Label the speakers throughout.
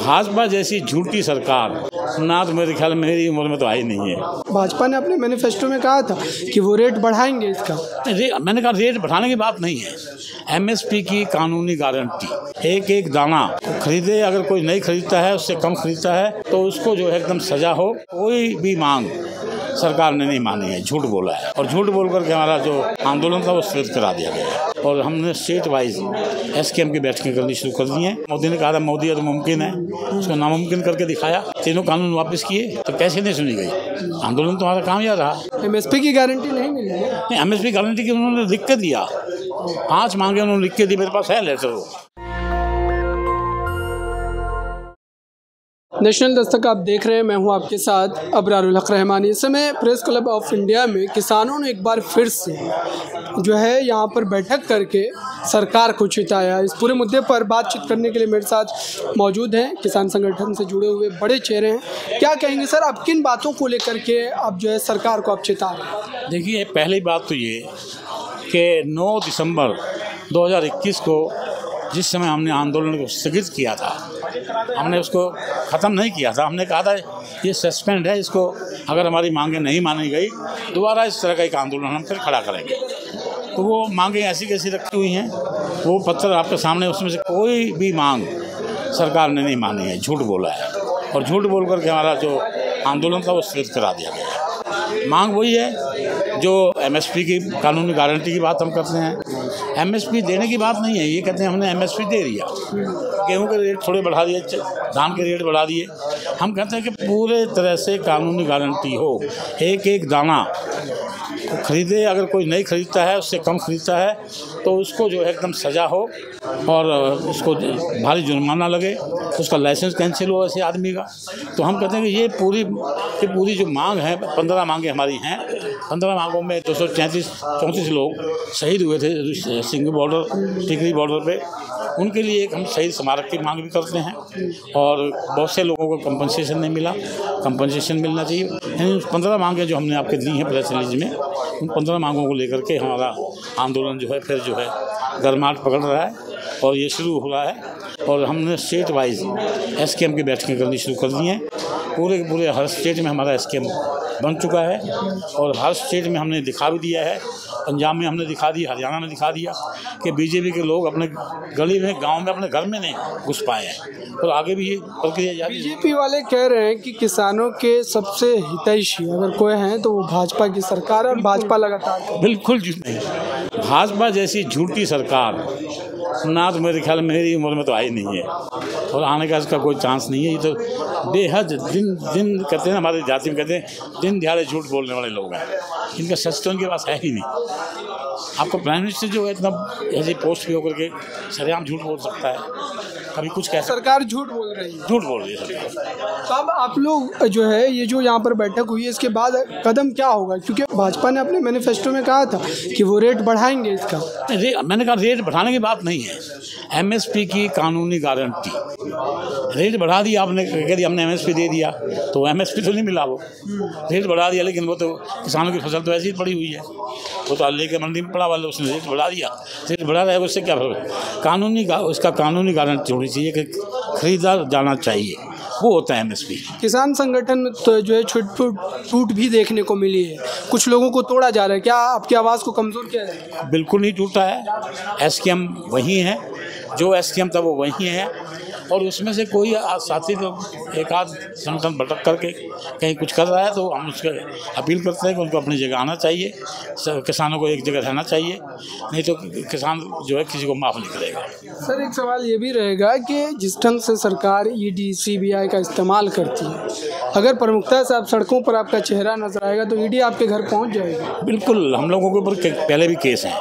Speaker 1: भाजपा जैसी झूठी सरकार ना तो मेरे ख्याल में मेरी उम्र में तो आई नहीं है।
Speaker 2: भाजपा ने अपने मैनिफेस्टो में कहा था कि वो रेट बढ़ाएंगे इसका।
Speaker 1: मैंने कहा रेट बढ़ाने की बात नहीं है, एमएसपी की कानूनी गारंटी, एक एक दाना खरीदे, अगर कोई नहीं खरीदता है, उससे कम खरीदता है तो उसको जो है एकदम सजा हो। कोई भी मांग सरकार ने नहीं मानी है, झूठ बोला है और झूठ बोल करके हमारा जो आंदोलन था वो स्थगित करा दिया गया है। और हमने स्टेट वाइज एसकेएम की बैठकें करनी शुरू कर दी हैं। मोदी ने कहा था मोदी है तो मुमकिन है, उसको नामुमकिन करके दिखाया, तीनों कानून वापस किए तो कैसे नहीं सुनी गई। आंदोलन तो हमारा कामयाब रहा।
Speaker 2: एमएसपी की गारंटी नहीं मिली है।
Speaker 1: नहीं, एमएसपी गारंटी की उन्होंने लिख के दिया, 5 मांगे उन्होंने लिख के दी, मेरे पास है लेटर।
Speaker 2: नेशनल दस्तक आप देख रहे हैं, मैं हूं आपके साथ अबरारुल हक रहमानी। इस समय प्रेस क्लब ऑफ इंडिया में किसानों ने एक बार फिर से जो है यहाँ पर बैठक करके सरकार को चिताया। इस पूरे मुद्दे पर बातचीत करने के लिए मेरे साथ मौजूद हैं किसान संगठन से जुड़े हुए बड़े चेहरे हैं। क्या कहेंगे सर, आप किन बातों को लेकर के आप जो है सरकार को आप चिता रहे हैं?
Speaker 1: देखिए, पहली बात तो ये कि 9 दिसंबर 2021 को जिस समय हमने आंदोलन को स्थगित किया था, हमने उसको ख़त्म नहीं किया था। हमने कहा था ये सस्पेंड है, इसको अगर हमारी मांगें नहीं मानी गई दोबारा इस तरह का एक आंदोलन हम फिर खड़ा करेंगे। तो वो मांगें ऐसी कैसी रखी हुई हैं, वो पत्र आपके सामने, उसमें से कोई भी मांग सरकार ने नहीं मानी है, झूठ बोला है और झूठ बोल करके हमारा जो आंदोलन था वो स्थगित करा दिया गया। मांग वही है जो एमएसपी की कानूनी गारंटी की बात हम करते हैं। एमएसपी देने की बात नहीं है, ये कहते हैं हमने एमएसपी दे दिया, गेहूं के रेट थोड़े बढ़ा दिए, धान के रेट बढ़ा दिए। हम कहते हैं कि पूरे तरह से कानूनी गारंटी हो, एक एक दाना खरीदे, अगर कोई नहीं खरीदता है, उससे कम खरीदता है तो उसको जो है एकदम सजा हो और उसको भारी जुर्माना लगे, उसका लाइसेंस कैंसिल हो ऐसे आदमी का। तो हम कहते हैं कि ये पूरी जो मांग है, 15 मांगे हमारी हैं। 15 मांगों में 234 लोग शहीद हुए थे सिंघू बॉर्डर, टिकरी बॉर्डर पे। उनके लिए एक हम शहीद स्मारक की मांग भी करते हैं और बहुत से लोगों को कंपनसेशन नहीं मिला, कंपनसेशन मिलना चाहिए। यानी 15 मांगें जो हमने आपके दी हैं प्रेस रिलीज में, उन 15 मांगों को लेकर के हमारा आंदोलन जो है फिर जो है गरमाहट पकड़ रहा है और ये शुरू हो रहा है। और हमने स्टेट वाइज एसकेएम की बैठकें करनी शुरू कर दी हैं। पूरे हर स्टेट में हमारा एसकेएम बन चुका है और हर स्टेट में हमने दिखा भी दिया है। पंजाब में हमने दिखा दिया, हरियाणा में दिखा दिया कि बीजेपी के लोग अपने गली में, गांव में, अपने घर में नहीं घुस पाए हैं और आगे भी ये प्रक्रिया जारी है।
Speaker 2: बीजेपी वाले कह रहे हैं कि किसानों के सबसे हितैषी अगर कोई हैं तो वो भाजपा की सरकार है और भाजपा लगातार।
Speaker 1: बिल्कुल नहीं, भाजपा जैसी झूठी सरकार ना तो मेरे ख्याल में मेरी उम्र में तो आई नहीं है और आने का इसका कोई चांस नहीं है। ये तो बेहद दिन कहते हैं, हमारी जाति में कहते हैं दिन दिहाड़े झूठ बोलने वाले लोग हैं। इनका सच तो इनके पास है ही नहीं। आपको प्राइम मिनिस्टर जो है इतना ऐसी पोस्ट पे होकर के सरेआम झूठ बोल सकता है, कभी कुछ कह सकता है।
Speaker 2: सरकार झूठ बोल रही है,
Speaker 1: झूठ बोल रही है सरकार।
Speaker 2: तो अब आप लोग जो है ये जो यहाँ पर बैठक हुई है इसके बाद कदम क्या होगा? क्योंकि भाजपा ने अपने मैनिफेस्टो में कहा था कि वो रेट बढ़ाएंगे इसका।
Speaker 1: मैंने कहा रेट बढ़ाने की बात नहीं है, एमएसपी की कानूनी गारंटी। रेट बढ़ा दिया आपने, कह दिया हमने एमएसपी दे दिया तो एमएसपी तो नहीं मिला, वो रेट बढ़ा दिया, लेकिन वो तो किसानों की फसल तो ऐसी ही पड़ी हुई है, वो तो लेके मंडी में पड़ा वाले, उसने रेट बढ़ा दिया। रेट बढ़ा रहा है, उससे क्या फर्क? उसका कानूनी गारंटी होनी चाहिए कि खरीदा जाना चाहिए, वो होता है एमएसपी।
Speaker 2: किसान संगठन तो जो है टूट भी देखने को मिली है, कुछ लोगों को तोड़ा जा रहा है, क्या आपकी आवाज़ को कमज़ोर किया जाए?
Speaker 1: बिल्कुल नहीं टूटा है, एसकेएम वही है, जो एसकेएम था वो वही है और उसमें से कोई साथी तो एक आध संगठन भटक करके कहीं कुछ कर रहा है तो हम उसको अपील करते हैं कि उनको अपनी जगह आना चाहिए, किसानों को एक जगह रहना चाहिए, नहीं तो किसान जो है किसी को माफ़ नहीं करेगा।
Speaker 2: सर, एक सवाल ये भी रहेगा कि जिस ढंग से सरकार ईडी सीबीआई का इस्तेमाल करती है, अगर प्रमुखता से आप सड़कों पर आपका चेहरा नजर आएगा तो ईडी आपके घर पहुँच जाएगी?
Speaker 1: बिल्कुल, हम लोगों के ऊपर पहले भी केस हैं,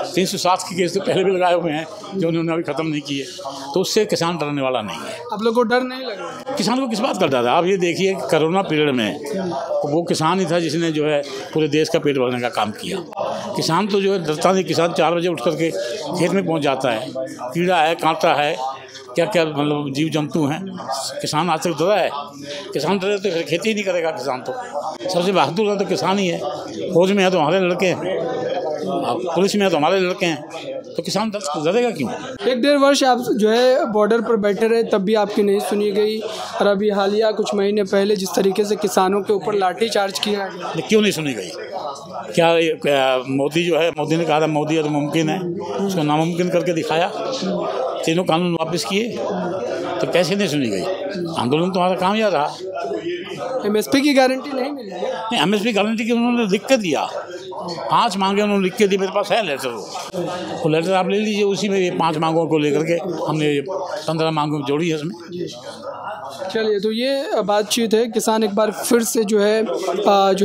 Speaker 1: 307 के केस तो पहले भी लगाए हुए हैं जो उन्होंने अभी ख़त्म नहीं किए, तो उससे किसान डरने वाला नहीं है।
Speaker 2: आप लोग को डर नहीं लगा?
Speaker 1: किसान को किस बात का डर है? आप ये देखिए कोरोना पीरियड में वो किसान ही था जिसने जो है पूरे देश का पेट भरने का काम किया। किसान तो जो है डरता नहीं, किसान 4 बजे उठ करके खेत में पहुंच जाता है, कीड़ा है, कांटा है, क्या क्या मतलब जीव जंतु हैं, किसान आज तक डरा है? किसान डरे तो फिर खेती ही नहीं करेगा। किसान तो सबसे बहादुर है तो किसान ही है। फौज में है तो हमारे लड़के हैं, पुलिस में है तो हमारे लड़के हैं, तो किसान डरेगा क्यों?
Speaker 2: 1-1.5 वर्ष आप जो है बॉर्डर पर बैठे रहे, तब भी आपकी नहीं सुनी गई, और अभी हालिया कुछ महीने पहले जिस तरीके से किसानों के ऊपर लाठीचार्ज किया गया,
Speaker 1: क्यों नहीं सुनी गई? क्या मोदी जो है, मोदी ने कहा था मोदी तो मुमकिन है, उसको नामुमकिन करके दिखाया, तीनों कानून वापस किए, तो कैसे नहीं सुनी गई? आंदोलन तुम्हारा कामयाब रहा।
Speaker 2: MSP की गारंटी नहीं मिली?
Speaker 1: नहीं, MSP गारंटी की उन्होंने लिख के दिया, 5 मांगे उन्होंने लिख के दी, मेरे पास है लेटर, वो लेटर आप ले लीजिए, उसी में ये 5 मांगों को लेकर के हमने 15 मांगों जोड़ी है इसमें।
Speaker 2: चलिए, तो ये बातचीत है, किसान एक बार फिर से जो है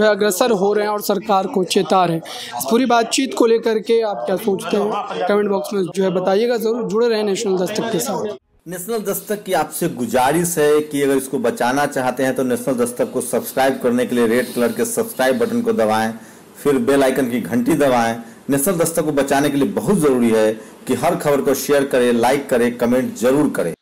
Speaker 2: अग्रसर हो रहे हैं और सरकार को चेता रहे हैं। इस पूरी बातचीत को लेकर के आप क्या सोचते हैं, कमेंट बॉक्स में जो है बताइएगा, ज़रूर जुड़े रहें नेशनल दस्तक के साथ।
Speaker 3: नेशनल दस्तक की आपसे गुजारिश है कि अगर इसको बचाना चाहते हैं तो नेशनल दस्तक को सब्सक्राइब करने के लिए रेड कलर के सब्सक्राइब बटन को दबाएं, फिर बेल आइकन की घंटी दबाएं। नेशनल दस्तक को बचाने के लिए बहुत ज़रूरी है कि हर खबर को शेयर करें, लाइक करें, कमेंट जरूर करें।